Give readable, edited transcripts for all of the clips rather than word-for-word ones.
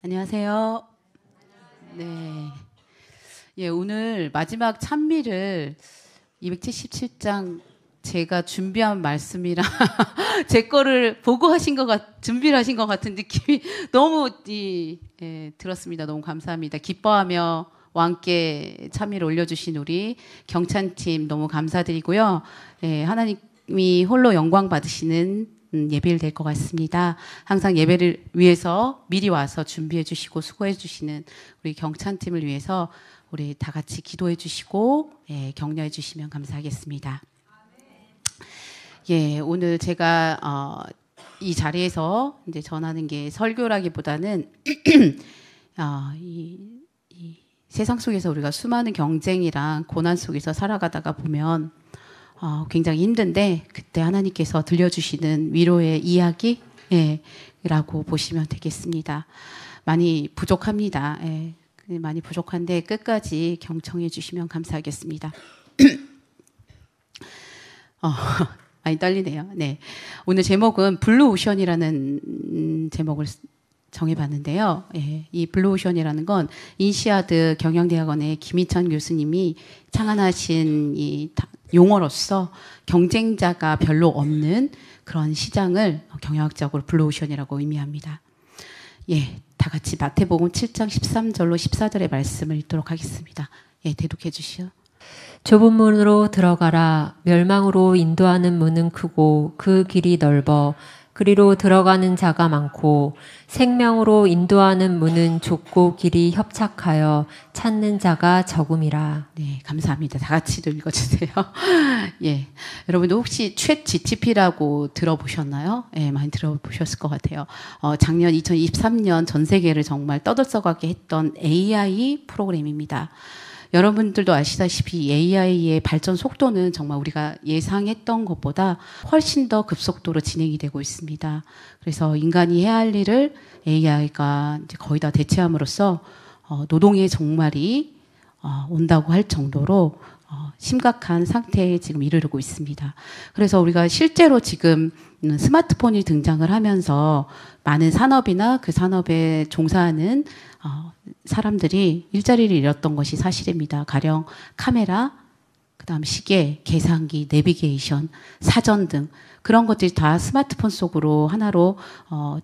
안녕하세요. 네. 예, 오늘 마지막 찬미를 277장 제가 준비한 말씀이랑 제 거를 보고 준비를 하신 것 같은 느낌이 너무 들었습니다. 너무 감사합니다. 기뻐하며 왕께 찬미를 올려주신 우리 경찬팀 너무 감사드리고요. 예, 하나님이 홀로 영광 받으시는 예배를 될 것 같습니다. 항상 예배를 위해서 미리 와서 준비해 주시고 수고해 주시는 우리 경찬팀을 위해서 우리 다 같이 기도해 주시고 격려해 주시면 감사하겠습니다. 예, 오늘 제가 이 자리에서 이제 전하는 게 설교라기보다는 이 세상 속에서 우리가 수많은 경쟁이랑 고난 속에서 살아가다가 보면 굉장히 힘든데 그때 하나님께서 들려주시는 위로의 이야기라고 보시면 되겠습니다. 많이 부족합니다. 많이 부족한데 끝까지 경청해 주시면 감사하겠습니다. 많이 떨리네요. 네. 오늘 제목은 블루오션이라는 제목을 정해봤는데요. 이 블루오션이라는 건 인시아드 경영대학원의 김희찬 교수님이 창안하신 이 용어로서 경쟁자가 별로 없는 그런 시장을 경영학적으로 블루오션이라고 의미합니다. 예, 다 같이 마태복음 7장 13절로 14절의 말씀을 읽도록 하겠습니다. 예, 대독해 주시오. 좁은 문으로 들어가라. 멸망으로 인도하는 문은 크고 그 길이 넓어 그리로 들어가는 자가 많고 생명으로 인도하는 문은 좁고 길이 협착하여 찾는 자가 적음이라. 네, 감사합니다. 다 같이도 읽어주세요. 예, 여러분도 혹시 챗 GTP라고 들어보셨나요? 예, 많이 들어보셨을 것 같아요. 작년 2023년 전 세계를 정말 떠들썩하게 했던 AI 프로그램입니다. 여러분들도 아시다시피 AI의 발전 속도는 정말 우리가 예상했던 것보다 훨씬 더 급속도로 진행이 되고 있습니다. 그래서 인간이 해야 할 일을 AI가 이제 거의 다 대체함으로써 노동의 종말이 온다고 할 정도로 심각한 상태에 지금 이르르고 있습니다. 그래서 우리가 실제로 지금 스마트폰이 등장을 하면서 많은 산업이나 그 산업에 종사하는 사람들이 일자리를 잃었던 것이 사실입니다. 가령 카메라, 그다음 시계, 계산기, 내비게이션, 사전 등 그런 것들이 다 스마트폰 속으로 하나로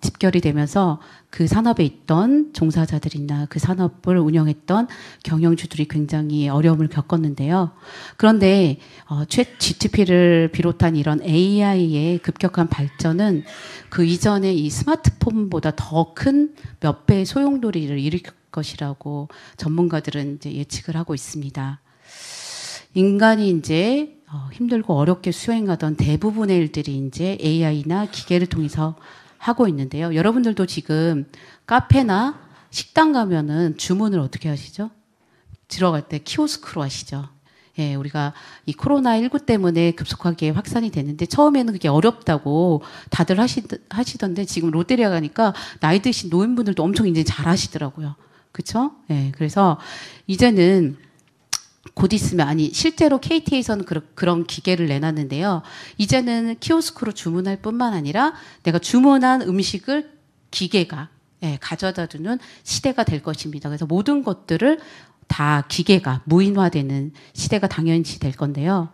집결이 되면서 그 산업에 있던 종사자들이나 그 산업을 운영했던 경영주들이 굉장히 어려움을 겪었는데요. 그런데 챗 GTP를 비롯한 이런 AI의 급격한 발전은 그 이전에 이 스마트폰보다 더 큰 몇 배의 소용돌이를 일으킬 것이라고 전문가들은 이제 예측을 하고 있습니다. 인간이 이제 힘들고 어렵게 수행하던 대부분의 일들이 이제 AI나 기계를 통해서 하고 있는데요. 여러분들도 지금 카페나 식당 가면은 주문을 어떻게 하시죠? 들어갈 때 키오스크로 하시죠. 예, 우리가 이 코로나19 때문에 급속하게 확산이 됐는데 처음에는 그게 어렵다고 다들 하시던데 지금 롯데리아 가니까 나이 드신 노인분들도 엄청 이제 잘 하시더라고요. 그쵸? 예, 그래서 이제는 곧 있으면, 실제로 KT에서는 그런 기계를 내놨는데요. 이제는 키오스크로 주문할 뿐만 아니라 내가 주문한 음식을 기계가 가져다 주는 시대가 될 것입니다. 그래서 모든 것들을 다 기계가 무인화되는 시대가 당연시 될 건데요.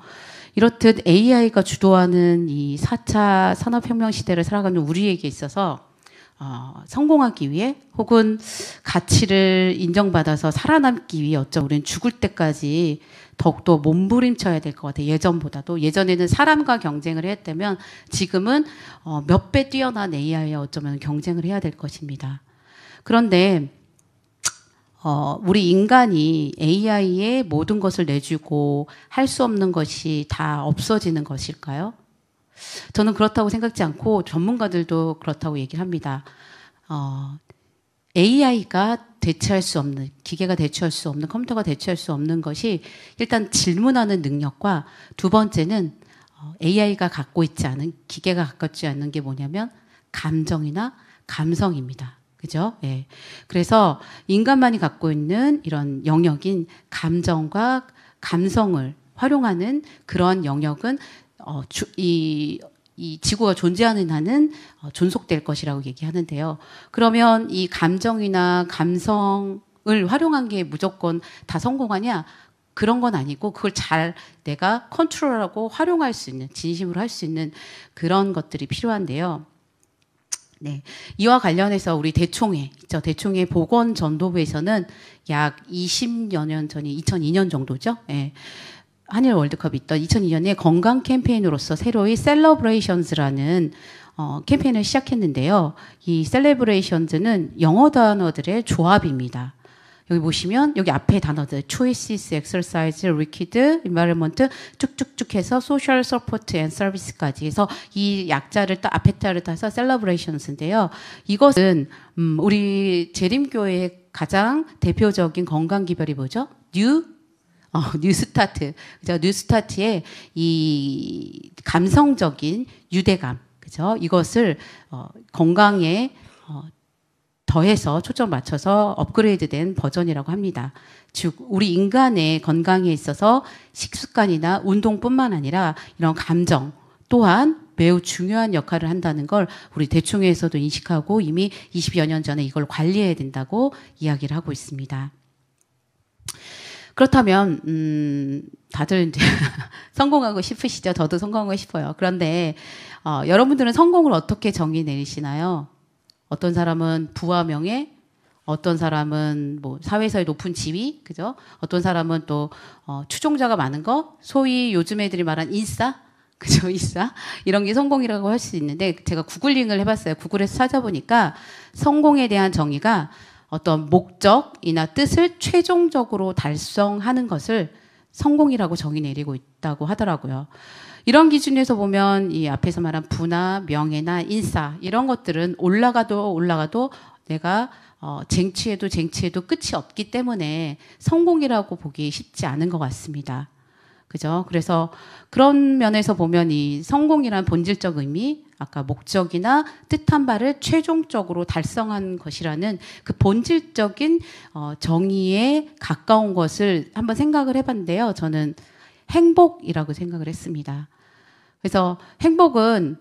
이렇듯 AI가 주도하는 이 4차 산업혁명 시대를 살아가는 우리에게 있어서 성공하기 위해 혹은 가치를 인정받아서 살아남기 위해 우리는 죽을 때까지 더욱더 몸부림쳐야 될 것 같아요. 예전보다도. 예전에는 사람과 경쟁을 했다면 지금은 몇 배 뛰어난 AI와 어쩌면 경쟁을 해야 될 것입니다. 그런데 우리 인간이 AI에 모든 것을 내주고 할 수 없는 것이 다 없어지는 것일까요? 저는 그렇다고 생각지 않고 전문가들도 그렇다고 얘기를 합니다. AI가 대체할 수 없는, 기계가 대체할 수 없는, 컴퓨터가 대체할 수 없는 것이 일단 질문하는 능력과 두 번째는 AI가 갖고 있지 않은, 기계가 갖지 않는 게 뭐냐면 감정이나 감성입니다. 그죠? 예. 그래서 인간만이 갖고 있는 이런 영역인 감정과 감성을 활용하는 그런 영역은 이 이 지구가 존재하는 한은 존속될 것이라고 얘기하는데요. 그러면 이 감정이나 감성을 활용한 게 무조건 다 성공하냐? 그런 건 아니고 그걸 잘 내가 컨트롤하고 활용할 수 있는, 진심으로 할 수 있는 그런 것들이 필요한데요. 네. 이와 관련해서 우리 대총회, 있죠. 대총회 보건전도부에서는 약 20여 년 전이 2002년 정도죠. 예. 한일 월드컵이 있던 2002년에 건강 캠페인으로서 새로이 셀러브레이션즈라는 캠페인을 시작했는데요. 이 셀러브레이션즈는 영어 단어들의 조합입니다. 여기 보시면 여기 앞에 단어들 choices, exercise, liquid, environment 쭉쭉쭉 해서 social support and service까지 해서 이 약자를 딱 앞에 자를 따서 celebrations인데요. 이것은 우리 재림교회의 가장 대표적인 건강 기별이 뭐죠? 뉴스타트. 그죠? 뉴스타트의 이 감성적인 유대감. 그죠? 이것을 건강에 더해서 초점 맞춰서 업그레이드된 버전이라고 합니다. 즉 우리 인간의 건강에 있어서 식습관이나 운동뿐만 아니라 이런 감정 또한 매우 중요한 역할을 한다는 걸 우리 대총회에서도 인식하고 이미 20여 년 전에 이걸 관리해야 된다고 이야기를 하고 있습니다. 그렇다면 다들 이제 성공하고 싶으시죠? 저도 성공하고 싶어요. 그런데 여러분들은 성공을 어떻게 정의 내리시나요? 어떤 사람은 부와 명예, 어떤 사람은 뭐 사회에서의 높은 지위, 그죠? 어떤 사람은 또 추종자가 많은 거, 소위 요즘 애들이 말한 인싸, 그죠? 인싸 이런 게 성공이라고 할 수 있는데 제가 구글링을 해봤어요. 구글에서 찾아보니까 성공에 대한 정의가 어떤 목적이나 뜻을 최종적으로 달성하는 것을 성공이라고 정의 내리고 있다고 하더라고요. 이런 기준에서 보면 이 앞에서 말한 부나 명예나 인싸 이런 것들은 올라가도 내가 쟁취해도 끝이 없기 때문에 성공이라고 보기 쉽지 않은 것 같습니다. 그죠? 그래서 그런 면에서 보면 이 성공이란 본질적 의미, 아까 목적이나 뜻한 바를 최종적으로 달성한 것이라는 그 본질적인 정의에 가까운 것을 한번 생각을 해봤는데요. 저는 행복이라고 생각을 했습니다. 그래서 행복은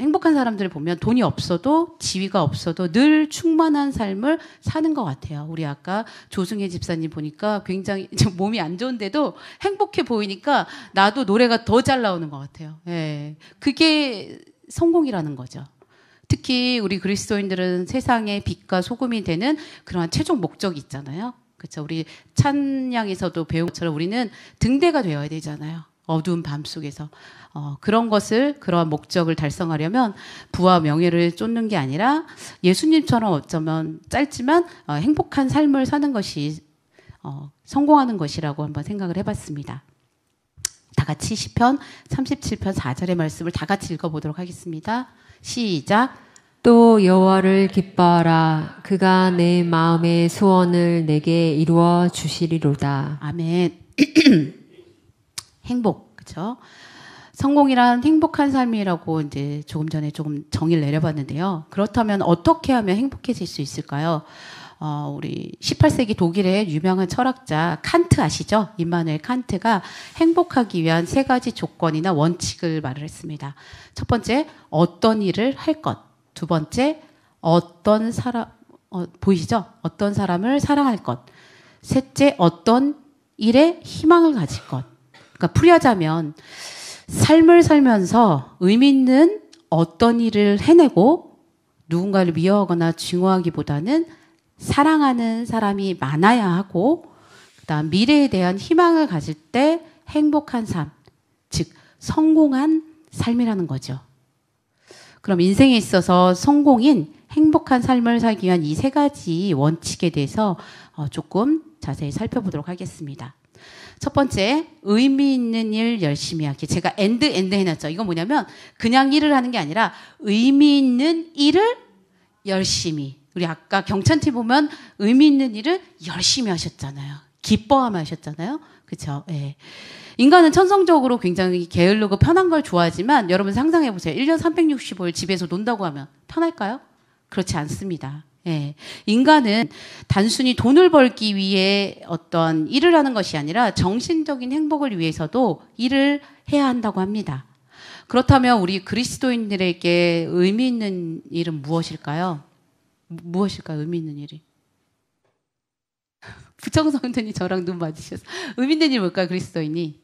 행복한 사람들을 보면 돈이 없어도 지위가 없어도 늘 충만한 삶을 사는 것 같아요. 우리 아까 조승혜 집사님 보니까 굉장히 몸이 안 좋은데도 행복해 보이니까 나도 노래가 더 잘 나오는 것 같아요. 예, 그게 성공이라는 거죠. 특히 우리 그리스도인들은 세상의 빛과 소금이 되는 그러한 최종 목적이 있잖아요. 그렇죠. 우리 찬양에서도 배운 것처럼 우리는 등대가 되어야 되잖아요. 어두운 밤 속에서 그런 목적을 달성하려면 부와 명예를 쫓는 게 아니라 예수님처럼 어쩌면 짧지만 행복한 삶을 사는 것이 성공하는 것이라고 한번 생각을 해봤습니다. 다 같이 시편 37편 4절의 말씀을 다 같이 읽어보도록 하겠습니다. 시작. 또 여호와를 기뻐하라. 그가 내 마음의 소원을 내게 이루어 주시리로다. 아멘. 행복, 그렇죠? 성공이란 행복한 삶이라고 이제 조금 전에 조금 정의를 내려봤는데요. 그렇다면 어떻게 하면 행복해질 수 있을까요? 우리 18세기 독일의 유명한 철학자 칸트 아시죠? 임마누엘 칸트가 행복하기 위한 3가지 조건이나 원칙을 말을 했습니다. 첫 번째, 어떤 일을 할 것. 두 번째, 보이시죠? 어떤 사람을 사랑할 것. 셋째, 어떤 일에 희망을 가질 것. 그러니까 풀이하자면 삶을 살면서 의미 있는 어떤 일을 해내고 누군가를 미워하거나 증오하기보다는 사랑하는 사람이 많아야 하고 그다음 미래에 대한 희망을 가질 때 행복한 삶, 즉 성공한 삶이라는 거죠. 그럼 인생에 있어서 성공인 행복한 삶을 살기 위한 이 3가지 원칙에 대해서 조금 자세히 살펴보도록 하겠습니다. 첫 번째, 의미 있는 일 열심히 하기. 제가 엔드 해놨죠. 이건 뭐냐면 그냥 일을 하는 게 아니라 의미 있는 일을 열심히. 우리 아까 경찬팀 보면 의미 있는 일을 열심히 하셨잖아요. 기뻐하며 하셨잖아요. 그렇죠? 예. 인간은 천성적으로 굉장히 게으르고 편한 걸 좋아하지만 여러분 상상해 보세요. 1년 365일 집에서 논다고 하면 편할까요? 그렇지 않습니다. 예. 인간은 단순히 돈을 벌기 위해 어떤 일을 하는 것이 아니라 정신적인 행복을 위해서도 일을 해야 한다고 합니다. 그렇다면 우리 그리스도인들에게 의미 있는 일은 무엇일까요? 무엇일까요? 의미 있는 일이. 부청성전이 저랑 눈 맞으셨어요. 의미 있는 일이 뭘까요? 그리스도인이.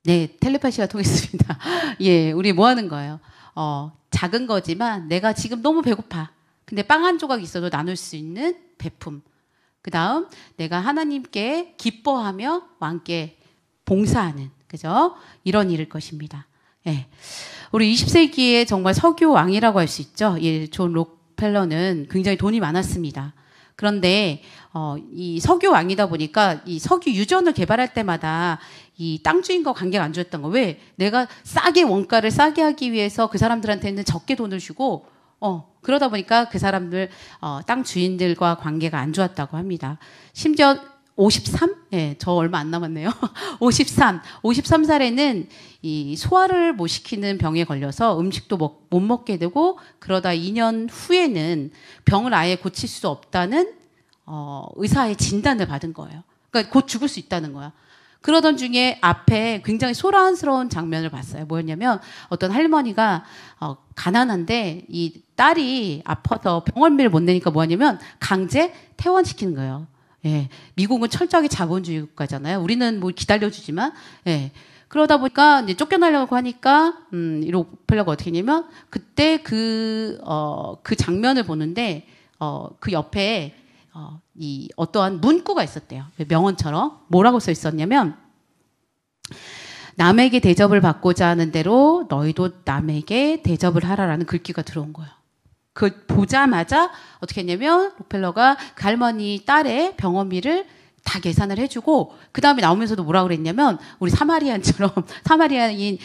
네, 텔레파시가 통했습니다. 예, 우리 뭐 하는 거예요? 작은 거지만 내가 지금 너무 배고파. 근데 빵 한 조각 있어도 나눌 수 있는 베품. 그 다음, 내가 하나님께 기뻐하며 왕께 봉사하는, 그죠? 이런 일일 것입니다. 예. 우리 20세기에 정말 석유 왕이라고 할 수 있죠. 예, 존 록펠러는 굉장히 돈이 많았습니다. 그런데 이 석유 왕이다 보니까 이 석유 유전을 개발할 때마다 이 땅 주인과 관계가 안 좋았던 거. 왜? 내가 싸게 원가를 싸게 하기 위해서 그 사람들한테는 적게 돈을 주고 그러다 보니까 그 사람들 땅 주인들과 관계가 안 좋았다고 합니다. 심지어 53? 예, 저 얼마 안 남았네요. 53살에는 이 소화를 못 시키는 병에 걸려서 음식도 못 먹게 되고 그러다 2년 후에는 병을 아예 고칠 수 없다는 의사의 진단을 받은 거예요. 그러니까 곧 죽을 수 있다는 거야. 그러던 중에 앞에 굉장히 소란스러운 장면을 봤어요. 뭐였냐면 어떤 할머니가 가난한데 이 딸이 아파서 병원비를 못 내니까 뭐 하냐면 강제 퇴원시키는 거예요. 예. 미국은 철저하게 자본주의 국가잖아요. 우리는 뭐 기다려주지만, 예. 그러다 보니까 이제 쫓겨나려고 하니까, 이 록펠러가 어떻게 했냐면, 그때 그 장면을 보는데, 그 옆에, 이 어떠한 문구가 있었대요. 명언처럼. 뭐라고 써 있었냐면, 남에게 대접을 받고자 하는 대로 너희도 남에게 대접을 하라라는 글귀가 들어온 거예요. 그 보자마자 어떻게 했냐면 록펠러가 그 할머니 딸의 병원비를 다 계산을 해주고 그 다음에 나오면서도 뭐라고 그랬냐면 우리 사마리안처럼 사마리안인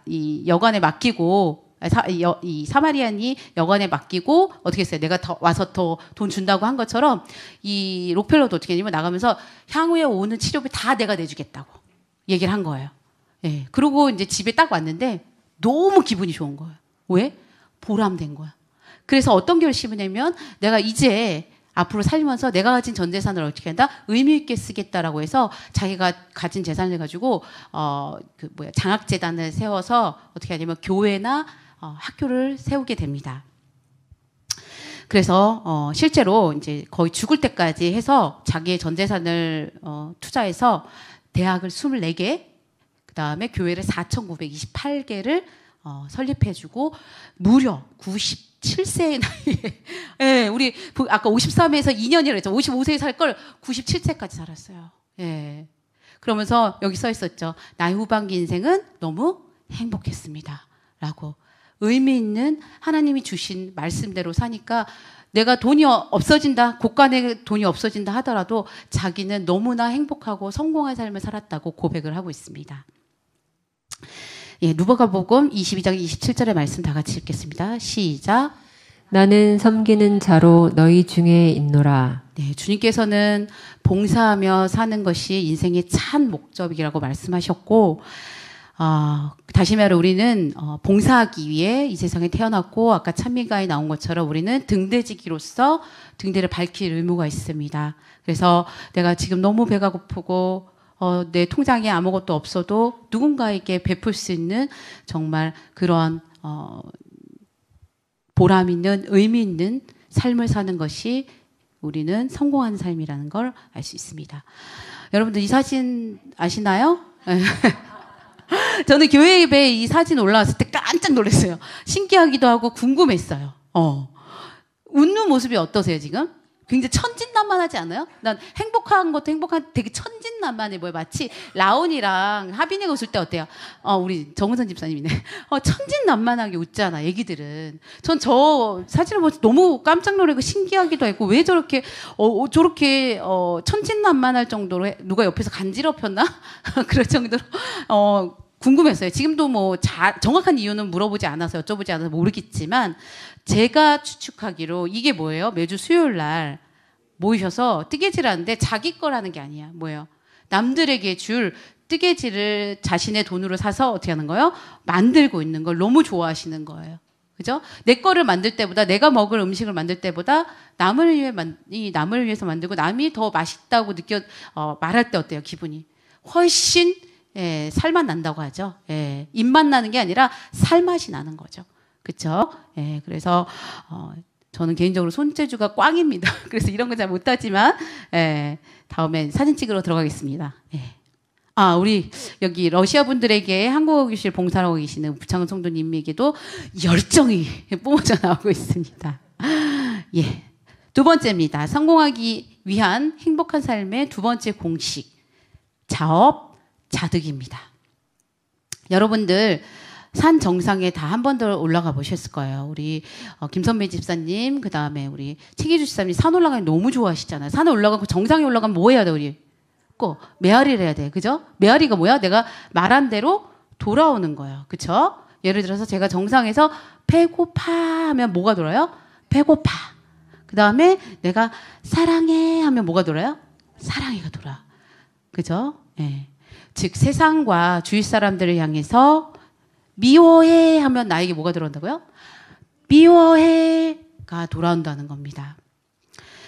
이 여관에 맡기고 이 사마리안이 여관에 맡기고 어떻게 했어요? 내가 와서 더 돈 준다고 한 것처럼 이 록펠러도 어떻게 했냐면 나가면서 향후에 오는 치료비 다 내가 내주겠다고 얘기를 한 거예요. 예. 그리고 이제 집에 딱 왔는데 너무 기분이 좋은 거예요. 왜? 보람된 거야. 그래서 어떤 결심을 내면 내가 이제 앞으로 살면서 내가 가진 전 재산을 어떻게 한다? 의미 있게 쓰겠다라고 해서 자기가 가진 재산을 가지고 장학재단을 세워서 어떻게 하냐면 교회나 학교를 세우게 됩니다. 그래서 실제로 이제 거의 죽을 때까지 해서 자기의 전 재산을 투자해서 대학을 24개, 그 다음에 교회를 4,928개를 설립해주고 무려 97세의 나이에, 예, 우리 아까 53에서 2년이라 했죠. 55세에 살 걸 97세까지 살았어요. 예. 그러면서 여기 써 있었죠. 나의 후반기 인생은 너무 행복했습니다. 라고. 의미 있는 하나님이 주신 말씀대로 사니까 내가 돈이 없어진다, 곳간에 돈이 없어진다 하더라도 자기는 너무나 행복하고 성공한 삶을 살았다고 고백을 하고 있습니다. 예, 누가복음 22장 27절의 말씀 다 같이 읽겠습니다. 시작. 나는 섬기는 자로 너희 중에 있노라. 네, 주님께서는 봉사하며 사는 것이 인생의 참 목적이라고 말씀하셨고, 다시 말해 우리는 봉사하기 위해 이 세상에 태어났고 아까 찬미가에 나온 것처럼 우리는 등대지기로서 등대를 밝힐 의무가 있습니다. 그래서 내가 지금 너무 배가 고프고 내 통장에 아무것도 없어도 누군가에게 베풀 수 있는 정말 그런 보람 있는 의미 있는 삶을 사는 것이 우리는 성공한 삶이라는 걸 알 수 있습니다. 여러분들 이 사진 아시나요? 저는 교회 예배에 이 사진 올라왔을 때 깜짝 놀랐어요. 신기하기도 하고 궁금했어요. 웃는 모습이 어떠세요, 지금? 굉장히 천진난만하지 않아요? 난 행복한 것도 행복한 되게 천진난만해 보여. 마치 라온이랑 하빈이가 웃을 때 어때요? 우리 정은선 집사님이네. 천진난만하게 웃잖아, 애기들은. 전 저 사진을 보면서 너무 깜짝 놀라고 신기하기도 했고, 왜 저렇게, 저렇게, 천진난만할 정도로 누가 옆에서 간지럽혔나? 그럴 정도로, 궁금했어요. 지금도 뭐 정확한 이유는 물어보지 않아서 여쭤보지 않아서 모르겠지만 제가 추측하기로 이게 뭐예요? 매주 수요일 날 모이셔서 뜨개질 하는데 자기 거라는 게 아니야. 뭐예요? 남들에게 줄 뜨개질을 자신의 돈으로 사서 어떻게 하는 거예요? 만들고 있는 걸 너무 좋아하시는 거예요. 그죠? 내 거를 만들 때보다 내가 먹을 음식을 만들 때보다 남을 위해서 만들고 남이 더 맛있다고 말할 때 어때요? 기분이 훨씬 예, 살맛 난다고 하죠. 예, 입맛 나는 게 아니라 살맛이 나는 거죠. 그쵸? 예, 그래서, 저는 개인적으로 손재주가 꽝입니다. 그래서 이런 건 잘 못하지만, 예, 다음에 사진 찍으러 들어가겠습니다. 예. 아, 우리 여기 러시아 분들에게 한국어 교실 봉사하고 계시는 부창은 성도님에게도 열정이 뿜어져 나오고 있습니다. 예. 두 번째입니다. 성공하기 위한 행복한 삶의 두 번째 공식. 자업, 자득입니다. 여러분들 산 정상에 다 한 번 더 올라가 보셨을 거예요. 우리 김선배 집사님, 그 다음에 우리 최기주 집사님 산 올라가기 너무 좋아하시잖아요. 산에 올라가고 정상에 올라가면 뭐 해야 돼, 우리? 꼭 메아리를 해야 돼. 그죠? 메아리가 뭐야? 내가 말한 대로 돌아오는 거예요. 그쵸? 예를 들어서 제가 정상에서 배고파 하면 뭐가 돌아요? 배고파. 그 다음에 내가 사랑해 하면 뭐가 돌아요? 사랑해가 돌아. 그죠? 예. 즉, 세상과 주위 사람들을 향해서 미워해 하면 나에게 뭐가 들어온다고요? 미워해가 돌아온다는 겁니다.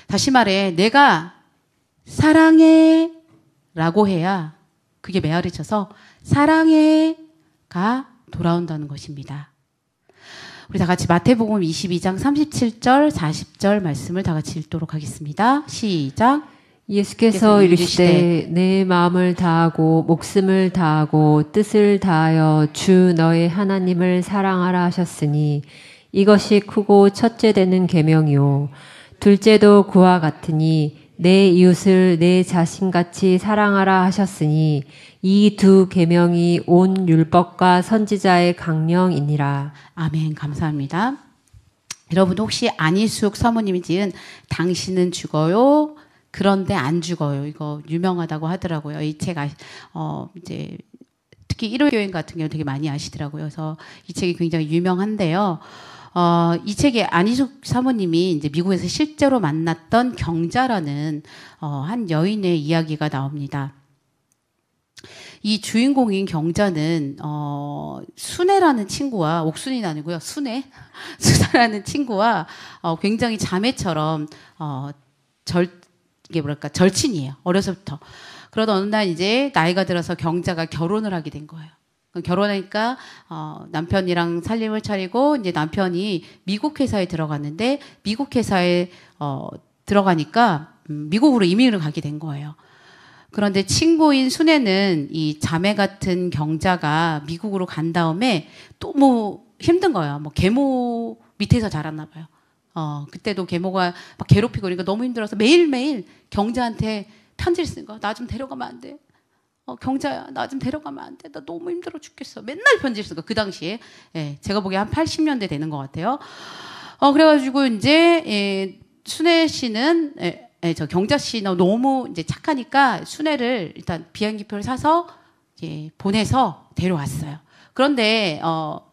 다시 말해, 내가 사랑해 라고 해야 그게 메아리 쳐서 사랑해가 돌아온다는 것입니다. 우리 다 같이 마태복음 22장 37절, 40절 말씀을 다 같이 읽도록 하겠습니다. 시작. 예수께서 이르시되 내 마음을 다하고 목숨을 다하고 뜻을 다하여 주 너의 하나님을 사랑하라 하셨으니 이것이 크고 첫째 되는 계명이요 둘째도 그와 같으니 내 이웃을 내 자신같이 사랑하라 하셨으니 이 두 계명이 온 율법과 선지자의 강령이니라. 아멘. 감사합니다. 여러분 혹시 안희숙 사모님이 지은 당신은 죽어요 그런데 안 죽어요. 이거 유명하다고 하더라고요. 이 책 이제 특히 일요교인 같은 경우 되게 많이 아시더라고요. 그래서 이 책이 굉장히 유명한데요. 이 책에 안희숙 사모님이 이제 미국에서 실제로 만났던 경자라는 한 여인의 이야기가 나옵니다. 이 주인공인 경자는 순애라는 친구와 옥순이는 아니고요. 수사라는 친구와 굉장히 자매처럼 이게 뭐랄까 절친이에요. 어려서부터. 그러다 어느 날 이제 나이가 들어서 경자가 결혼을 하게 된 거예요. 결혼하니까 남편이랑 살림을 차리고 이제 남편이 미국 회사에 들어갔는데 미국 회사에 들어가니까 미국으로 이민을 가게 된 거예요. 그런데 친구인 순애는 이 자매 같은 경자가 미국으로 간 다음에 너무 힘든 거예요. 뭐 계모 밑에서 자랐나 봐요. 그때도 계모가 막 괴롭히고 그러니까 너무 힘들어서 매일매일 경자한테 편지를 쓰는 거야. 나 좀 데려가면 안 돼? 경자야, 나 좀 데려가면 안 돼? 나 너무 힘들어 죽겠어. 맨날 편지를 쓰는 거야. 그 당시에. 예, 제가 보기에 한 80년대 되는 것 같아요. 그래가지고 이제, 순애 씨는, 저 경자 씨는 너무 이제 착하니까 순애를 일단 비행기표를 사서 이제 보내서 데려왔어요. 그런데,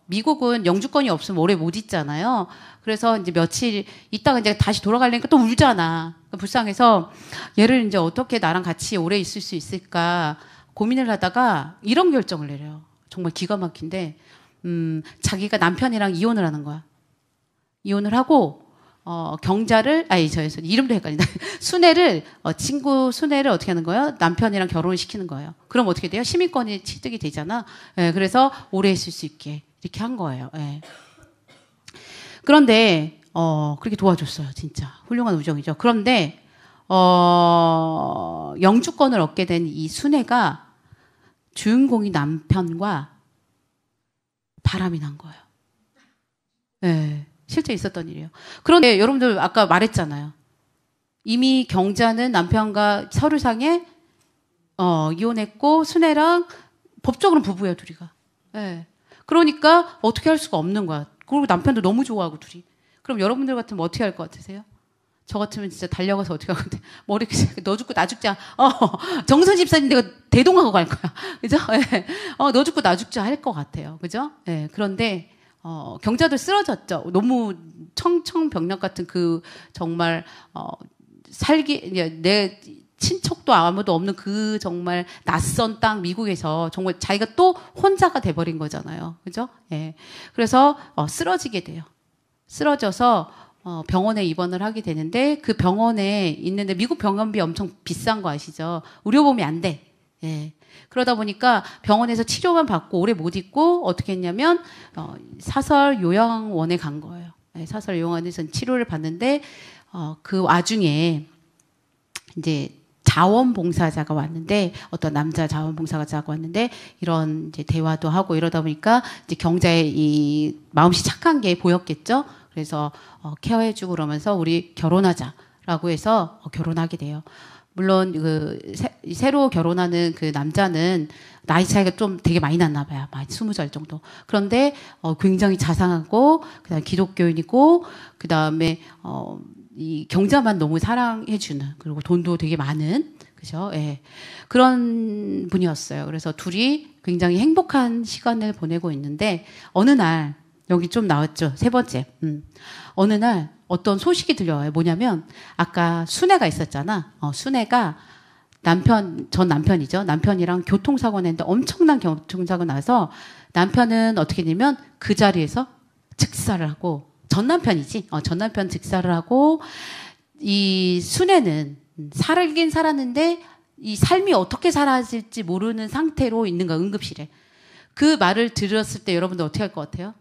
미국은 영주권이 없으면 오래 못 있잖아요. 그래서 이제 며칠 있다가 이제 다시 돌아가려니까 또 울잖아. 불쌍해서 얘를 이제 어떻게 나랑 같이 오래 있을 수 있을까 고민을 하다가 이런 결정을 내려요. 정말 기가 막힌데, 자기가 남편이랑 이혼을 하는 거야. 이혼을 하고, 경자를, 이름도 헷갈린다. 순애를, 친구 순애를 어떻게 하는 거예요? 남편이랑 결혼을 시키는 거예요. 그럼 어떻게 돼요? 시민권이 취득이 되잖아. 예, 그래서 오래 있을 수 있게. 이렇게 한 거예요. 예. 그런데, 그렇게 도와줬어요. 진짜. 훌륭한 우정이죠. 그런데, 영주권을 얻게 된 이 순애가 주인공이 남편과 바람이 난 거예요. 예. 실제 있었던 일이에요. 그런데 여러분들 아까 말했잖아요. 이미 경자는 남편과 서류상에 이혼했고 순애랑 법적으로는 부부예요, 둘이가. 예. 그러니까 어떻게 할 수가 없는 거야. 그리고 남편도 너무 좋아하고 둘이. 그럼 여러분들 같으면 어떻게 할 것 같으세요? 저 같으면 진짜 달려가서 어떻게 하는데 머리 너 죽고 나 죽자. 정선 집사님 내가 대동하고 갈 거야. 그죠? 예. 너 죽고 나 죽자 할 것 같아요. 그죠? 예. 그런데 경자도 쓰러졌죠. 너무 청청병력 같은 그 정말 내 친척도 아무도 없는 그 정말 낯선 땅 미국에서 정말 자기가 또 혼자가 돼버린 거잖아요. 그죠? 예. 그래서 쓰러지게 돼요. 쓰러져서 병원에 입원을 하게 되는데 그 병원에 있는데 미국 병원비 엄청 비싼 거 아시죠? 의료보험이 안 돼. 예. 그러다 보니까 병원에서 치료만 받고 오래 못 있고 어떻게 했냐면 사설 요양원에 간 거예요. 네, 사설 요양원에서 치료를 받는데 그 와중에 이제 자원봉사자가 왔는데 어떤 남자 자원봉사자가 왔는데 이런 이제 대화도 하고 이러다 보니까 이제 경자의 이 마음씨 착한 게 보였겠죠. 그래서 케어해주고 그러면서 우리 결혼하자라고 해서 결혼하게 돼요. 물론 그 새로 결혼하는 그 남자는 나이 차이가 좀 되게 많이 났나 봐요. 20살 정도. 그런데 굉장히 자상하고 그다음에 기독교인이고 그다음에 이 경자만 너무 사랑해주는 그리고 돈도 되게 많은 그죠? 예. 그런 분이었어요. 그래서 둘이 굉장히 행복한 시간을 보내고 있는데 어느 날 여기 좀 나왔죠. 세 번째. 어느 날 어떤 소식이 들려와요. 뭐냐면 아까 순애가 있었잖아. 순애가 전 남편이죠. 남편이랑 교통사고 냈는데 엄청난 교통사고 나서 남편은 어떻게 되냐면 그 자리에서 즉사를 하고 전 남편이지. 전 남편 즉사를 하고 이 순애는 살긴 살았는데 이 삶이 어떻게 사라질지 모르는 상태로 있는 거야. 응급실에. 그 말을 들었을 때 여러분들 어떻게 할 것 같아요?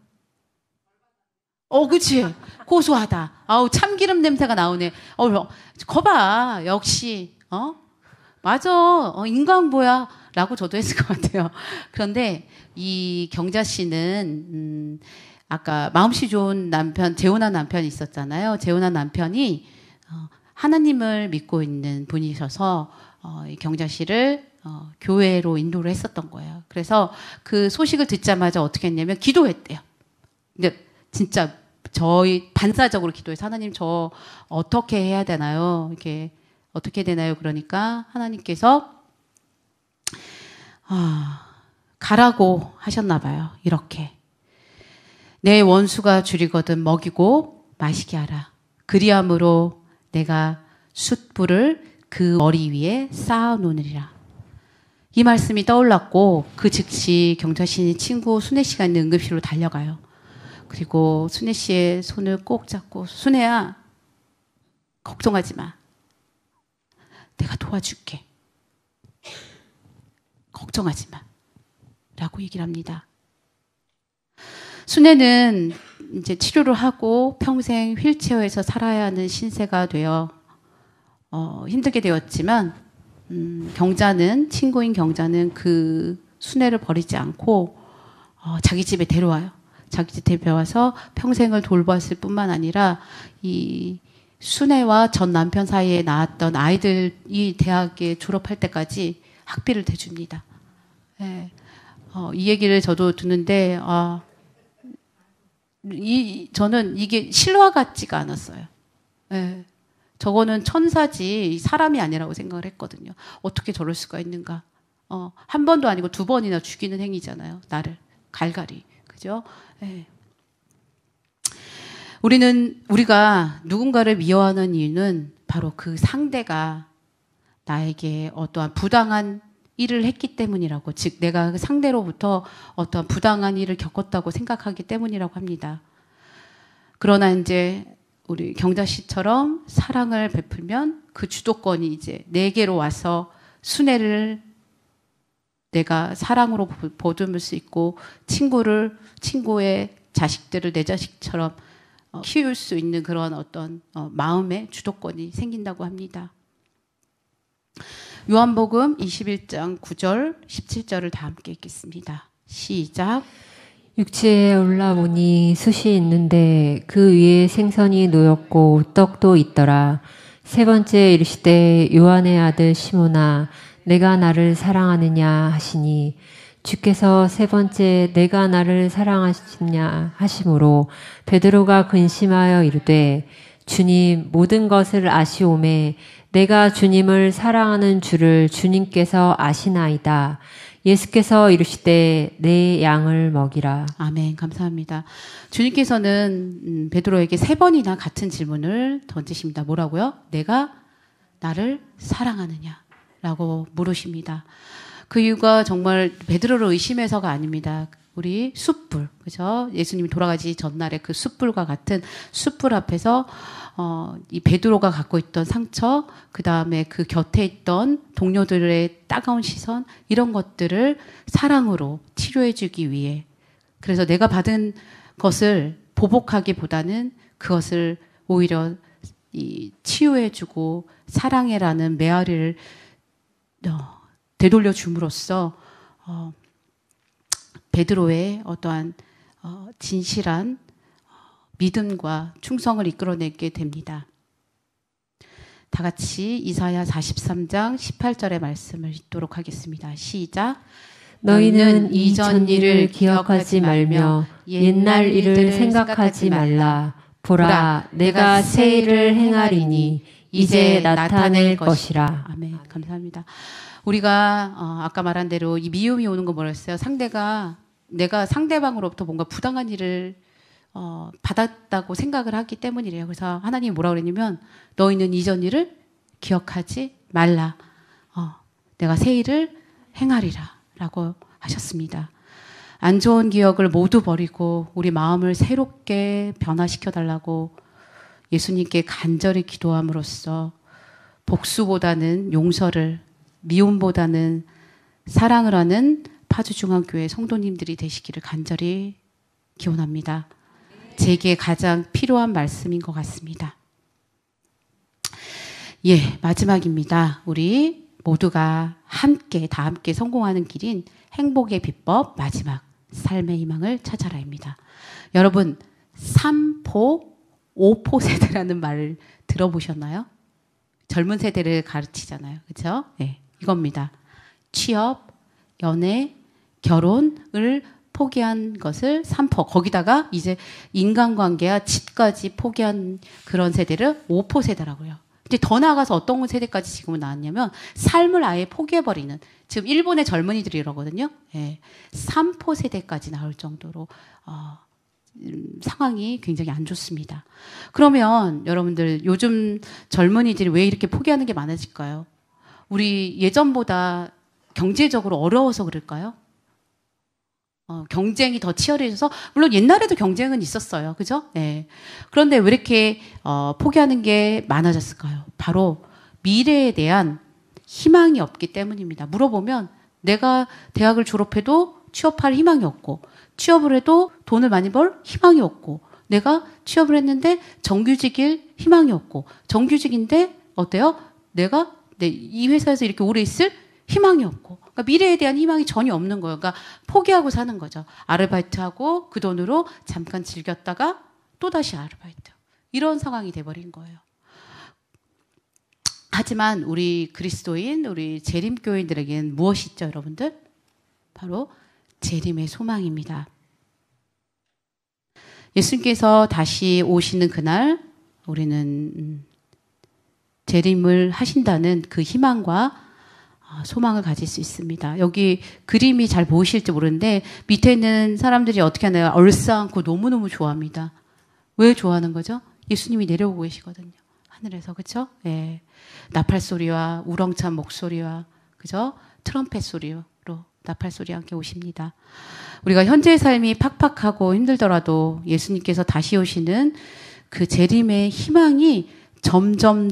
그치. 고소하다. 아우, 참기름 냄새가 나오네. 거봐. 역시, 맞아. 인간보야. 라고 저도 했을 것 같아요. 그런데 이 경자 씨는, 아까 마음씨 좋은 남편, 재혼한 남편이 있었잖아요. 재혼한 남편이, 하나님을 믿고 있는 분이셔서, 이 경자 씨를, 교회로 인도를 했었던 거예요. 그래서 그 소식을 듣자마자 어떻게 했냐면 기도했대요. 근데 진짜 저희 반사적으로 기도해서 하나님 저 어떻게 해야 되나요? 이렇게 어떻게 되나요? 그러니까 하나님께서 가라고 하셨나 봐요. 이렇게 내 원수가 줄이거든 먹이고 마시게 하라. 그리함으로 내가 숯불을 그 머리 위에 쌓아 놓으리라. 이 말씀이 떠올랐고 그 즉시 경자신이 친구 순애 씨가 있는 응급실로 달려가요. 그리고 순애 씨의 손을 꼭 잡고 순애야 걱정하지 마. 내가 도와줄게. 걱정하지 마. 라고 얘기를 합니다. 순애는 이제 치료를 하고 평생 휠체어에서 살아야 하는 신세가 되어 힘들게 되었지만 경자는 친구인 경자는 그 순애를 버리지 않고 자기 집에 데려와요. 자기 집에 데려와서 평생을 돌봤을 뿐만 아니라 이 순애와 전 남편 사이에 낳았던 아이들이 대학에 졸업할 때까지 학비를 대줍니다. 네. 이 얘기를 저도 듣는데 저는 이게 실화 같지가 않았어요. 네. 저거는 천사지 사람이 아니라고 생각을 했거든요. 어떻게 저럴 수가 있는가. 한 번도 아니고 두 번이나 죽이는 행위잖아요. 나를 갈갈이. 그죠? 네. 우리가 누군가를 미워하는 이유는 바로 그 상대가 나에게 어떠한 부당한 일을 했기 때문이라고, 즉 내가 그 상대로부터 어떠한 부당한 일을 겪었다고 생각하기 때문이라고 합니다. 그러나 이제 우리 경자 씨처럼 사랑을 베풀면 그 주도권이 이제 내게로 와서 순애를 내가 사랑으로 보듬을 수 있고 친구의 자식들을 내 자식처럼 키울 수 있는 그런 어떤 마음의 주도권이 생긴다고 합니다. 요한복음 21장 9절 17절을 다 함께 읽겠습니다. 시작. 육지에 올라보니 숯이 있는데 그 위에 생선이 놓였고 떡도 있더라. 세 번째 이르시되 요한의 아들 시몬아 내가 나를 사랑하느냐 하시니 주께서 세 번째 내가 나를 사랑하시냐 하심으로 베드로가 근심하여 이르되 주님 모든 것을 아시오매 내가 주님을 사랑하는 줄을 주님께서 아시나이다. 예수께서 이르시되 내 양을 먹이라. 아멘. 감사합니다. 주님께서는 베드로에게 3번이나 같은 질문을 던지십니다. 뭐라고요? 내가 나를 사랑하느냐? 라고 물으십니다. 그 이유가 정말 베드로를 의심해서가 아닙니다. 우리 숯불, 그죠? 예수님이 돌아가시 전날에 그 숯불과 같은 숯불 앞에서 이 베드로가 갖고 있던 상처, 그 다음에 그 곁에 있던 동료들의 따가운 시선, 이런 것들을 사랑으로 치료해주기 위해, 그래서 내가 받은 것을 보복하기보다는 그것을 오히려 치유해주고 사랑해라는 메아리를 되돌려 줌으로써 베드로의 어떠한 진실한 믿음과 충성을 이끌어내게 됩니다. 다 같이 이사야 43장 18절의 말씀을 읽도록 하겠습니다. 시작. 너희는 이전 일을 기억하지 말며 옛날 일을 생각하지 말라. 보라, 내가 새 일을 행하리니 이제 나타낼 것이라. 아멘. 감사합니다. 우리가 아까 말한 대로 이 미움이 오는 거 뭐랬어요? 내가 상대방으로부터 뭔가 부당한 일을 받았다고 생각을 하기 때문이래요. 그래서 하나님이 뭐라고 그랬냐면 너희는 이전 일을 기억하지 말라. 내가 새 일을 행하리라 라고 하셨습니다. 안 좋은 기억을 모두 버리고 우리 마음을 새롭게 변화시켜 달라고 예수님께 간절히 기도함으로써 복수보다는 용서를, 미움보다는 사랑을 하는 파주중앙교회 성도님들이 되시기를 간절히 기원합니다. 제게 가장 필요한 말씀인 것 같습니다. 예, 마지막입니다. 우리 모두가 다 함께 성공하는 길인 행복의 비법 마지막 삶의 희망을 찾아라입니다. 여러분 3포 5포 세대라는 말을 들어보셨나요? 젊은 세대를 가르치잖아요. 그렇죠? 네, 이겁니다. 취업, 연애, 결혼을 포기한 것을 3포. 거기다가 이제 인간관계와 집까지 포기한 그런 세대를 5포 세대라고요. 이제 더 나아가서 어떤 세대까지 지금은 나왔냐면 삶을 아예 포기해버리는, 지금 일본의 젊은이들이 이러거든요. 예, 3포 세대까지 나올 정도로 상황이 굉장히 안 좋습니다. 그러면 여러분들 요즘 젊은이들이 왜 이렇게 포기하는 게 많아질까요? 우리 예전보다 경제적으로 어려워서 그럴까요? 경쟁이 더 치열해져서, 물론 옛날에도 경쟁은 있었어요. 그죠? 네. 그런데 왜 이렇게 포기하는 게 많아졌을까요? 바로 미래에 대한 희망이 없기 때문입니다. 물어보면 내가 대학을 졸업해도 취업할 희망이 없고, 취업을 해도 돈을 많이 벌 희망이 없고, 내가 취업을 했는데 정규직일 희망이 없고, 정규직인데 어때요? 내가 이 회사에서 이렇게 오래 있을 희망이 없고, 그러니까 미래에 대한 희망이 전혀 없는 거예요. 그러니까 포기하고 사는 거죠. 아르바이트하고 그 돈으로 잠깐 즐겼다가 또다시 아르바이트. 이런 상황이 돼버린 거예요. 하지만 우리 그리스도인, 우리 재림교인들에게는 무엇이 있죠, 여러분들? 바로 재림의 소망입니다. 예수님께서 다시 오시는 그날 우리는 재림을 하신다는 그 희망과 소망을 가질 수 있습니다. 여기 그림이 잘 보이실지 모르는데 밑에 있는 사람들이 어떻게 하나요? 얼싸안고 너무너무 좋아합니다. 왜 좋아하는 거죠? 예수님이 내려오고 계시거든요. 하늘에서. 그렇죠? 예. 나팔 소리와 우렁찬 목소리와 그죠? 트럼펫 소리로 나팔 소리와 함께 오십니다. 우리가 현재의 삶이 팍팍하고 힘들더라도 예수님께서 다시 오시는 그 재림의 희망이 점점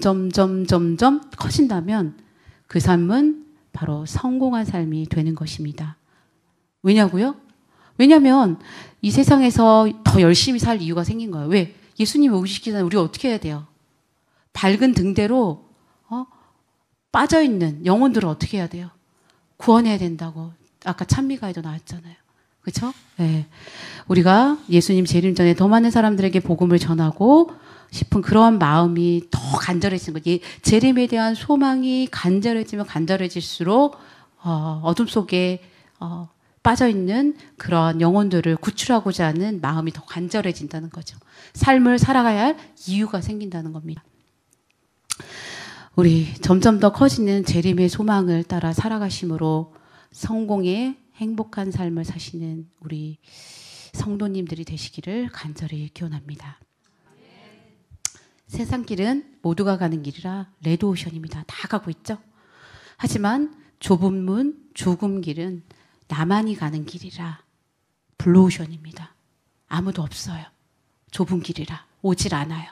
커진다면 그 삶은 바로 성공한 삶이 되는 것입니다. 왜냐고요? 왜냐하면 이 세상에서 더 열심히 살 이유가 생긴 거예요. 왜? 예수님이 오시기 전에 우리가 어떻게 해야 돼요? 밝은 등대로 빠져있는 영혼들을 어떻게 해야 돼요? 구원해야 된다고 아까 찬미가에도 나왔잖아요. 그렇죠? 네. 우리가 예수님 재림 전에 더 많은 사람들에게 복음을 전하고 싶은 그런 마음이 더 간절해지는 거지. 재림에 대한 소망이 간절해지면 간절해질수록 어둠 속에 빠져있는 그런 영혼들을 구출하고자 하는 마음이 더 간절해진다는 거죠. 삶을 살아가야 할 이유가 생긴다는 겁니다. 우리 점점 더 커지는 재림의 소망을 따라 살아가심으로 성공의 행복한 삶을 사시는 우리 성도님들이 되시기를 간절히 기원합니다. 세상 길은 모두가 가는 길이라 레드오션입니다. 다 가고 있죠. 하지만 좁은 문, 죽음 길은 나만이 가는 길이라 블루오션입니다. 아무도 없어요. 좁은 길이라 오질 않아요.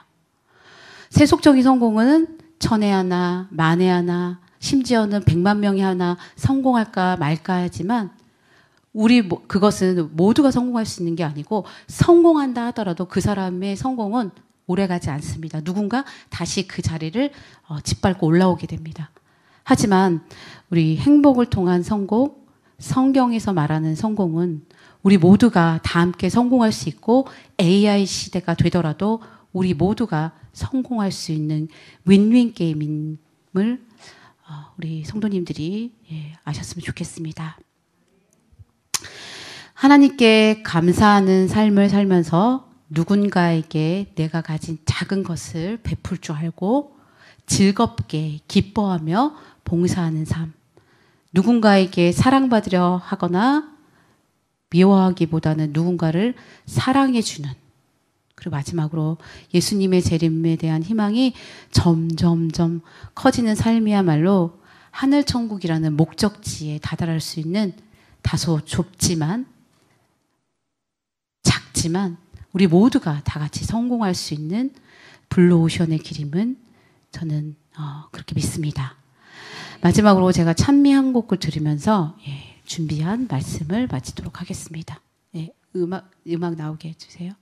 세속적인 성공은 천에 하나, 만에 하나, 심지어는 100만 명이 하나 성공할까 말까 하지만 그것은 모두가 성공할 수 있는 게 아니고 성공한다 하더라도 그 사람의 성공은 오래가지 않습니다. 누군가 다시 그 자리를 짓밟고 올라오게 됩니다. 하지만 우리 행복을 통한 성공, 성경에서 말하는 성공은 우리 모두가 다 함께 성공할 수 있고 AI 시대가 되더라도 우리 모두가 성공할 수 있는 윈윈 게임임을 우리 성도님들이 아셨으면 좋겠습니다. 하나님께 감사하는 삶을 살면서 누군가에게 내가 가진 작은 것을 베풀 줄 알고 즐겁게 기뻐하며 봉사하는 삶. 누군가에게 사랑받으려 하거나 미워하기보다는 누군가를 사랑해주는. 그리고 마지막으로 예수님의 재림에 대한 희망이 점점점 커지는 삶이야말로 하늘천국이라는 목적지에 다다를 수 있는 다소 좁지만 작지만 우리 모두가 다 같이 성공할 수 있는 블루오션의 길임은 저는 그렇게 믿습니다. 마지막으로 제가 찬미 한 곡을 들으면서 준비한 말씀을 마치도록 하겠습니다. 음악 나오게 해주세요.